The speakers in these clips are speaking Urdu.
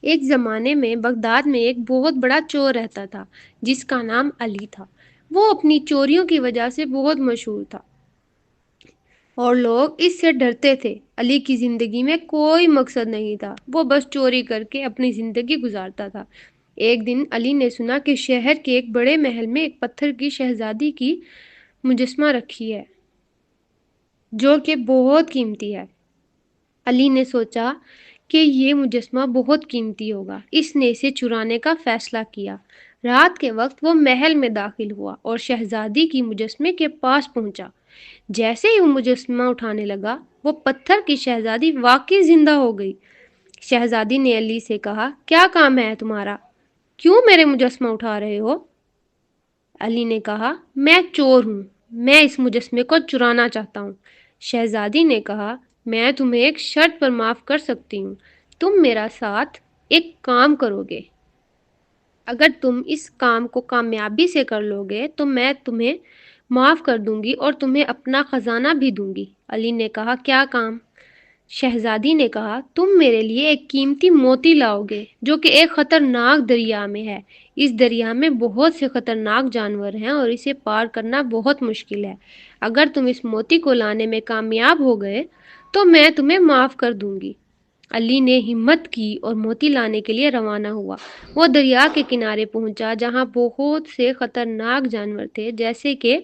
ایک زمانے میں بغداد میں ایک بہت بڑا چور رہتا تھا جس کا نام علی تھا۔ وہ اپنی چوریوں کی وجہ سے بہت مشہور تھا اور لوگ اس سے ڈرتے تھے۔ علی کی زندگی میں کوئی مقصد نہیں تھا، وہ بس چوری کر کے اپنی زندگی گزارتا تھا۔ ایک دن علی نے سنا کہ شہر کے ایک بڑے محل میں ایک پتھر کی شہزادی کی مجسمہ رکھی ہے جو کہ بہت قیمتی ہے۔ علی نے سوچا کہ یہ مجسمہ بہت قیمتی ہوگا، اس نے اسے چرانے کا فیصلہ کیا۔ رات کے وقت وہ محل میں داخل ہوا اور شہزادی کی مجسمے کے پاس پہنچا۔ جیسے ہی وہ مجسمہ اٹھانے لگا، وہ پتھر کی شہزادی واقعی زندہ ہو گئی۔ شہزادی نے علی سے کہا، کیا کام ہے تمہارا؟ کیوں میرے مجسمہ اٹھا رہے ہو؟ علی نے کہا، میں چور ہوں، میں اس مجسمے کو چرانا چاہتا ہوں۔ شہزادی نے کہا، میں تمہیں ایک شرط پر معاف کر سکتی ہوں، تم میرا ساتھ ایک کام کرو گے۔ اگر تم اس کام کو کامیابی سے کر لو گے تو میں تمہیں معاف کر دوں گی اور تمہیں اپنا خزانہ بھی دوں گی۔ علی نے کہا، کیا کام؟ شہزادی نے کہا، تم میرے لیے ایک قیمتی موتی لاؤ گے جو کہ ایک خطرناک دریا میں ہے۔ اس دریا میں بہت سے خطرناک جانور ہیں اور اسے پار کرنا بہت مشکل ہے۔ اگر تم اس موتی کو لانے میں کامیاب ہو گئے تو میں تمہیں معاف کر دوں گی۔ علی نے ہمت کی اور موتی لانے کے لیے روانہ ہوا۔ وہ دریا کے کنارے پہنچا جہاں بہت سے خطرناک جانور تھے جیسے کہ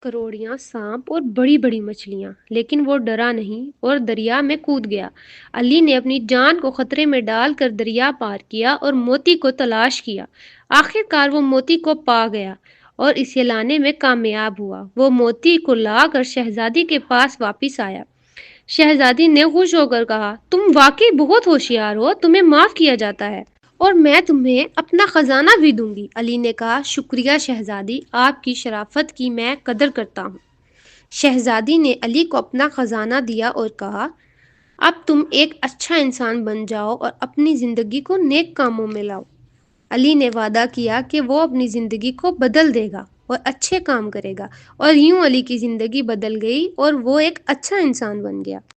کروڑیاں، سانپ اور بڑی بڑی مچھلیاں، لیکن وہ ڈرا نہیں اور دریا میں کود گیا۔ علی نے اپنی جان کو خطرے میں ڈال کر دریا پار کیا اور موتی کو تلاش کیا۔ آخر کار وہ موتی کو پا گیا اور اسے لانے میں کامیاب ہوا۔ وہ موتی کو لا کر شہزادی کے پاس واپس آیا۔ شہزادی نے خوش ہو کر کہا، تم واقعی بہت ہوشیار ہو، تمہیں معاف کیا جاتا ہے اور میں تمہیں اپنا خزانہ بھی دوں گی۔ علی نے کہا، شکریہ شہزادی، آپ کی شرافت کی میں قدر کرتا ہوں۔ شہزادی نے علی کو اپنا خزانہ دیا اور کہا، اب تم ایک اچھا انسان بن جاؤ اور اپنی زندگی کو نیک کاموں میں لاؤ۔ علی نے وعدہ کیا کہ وہ اپنی زندگی کو بدل دے گا اور اچھے کام کرے گا، اور یوں علی کی زندگی بدل گئی اور وہ ایک اچھا انسان بن گیا۔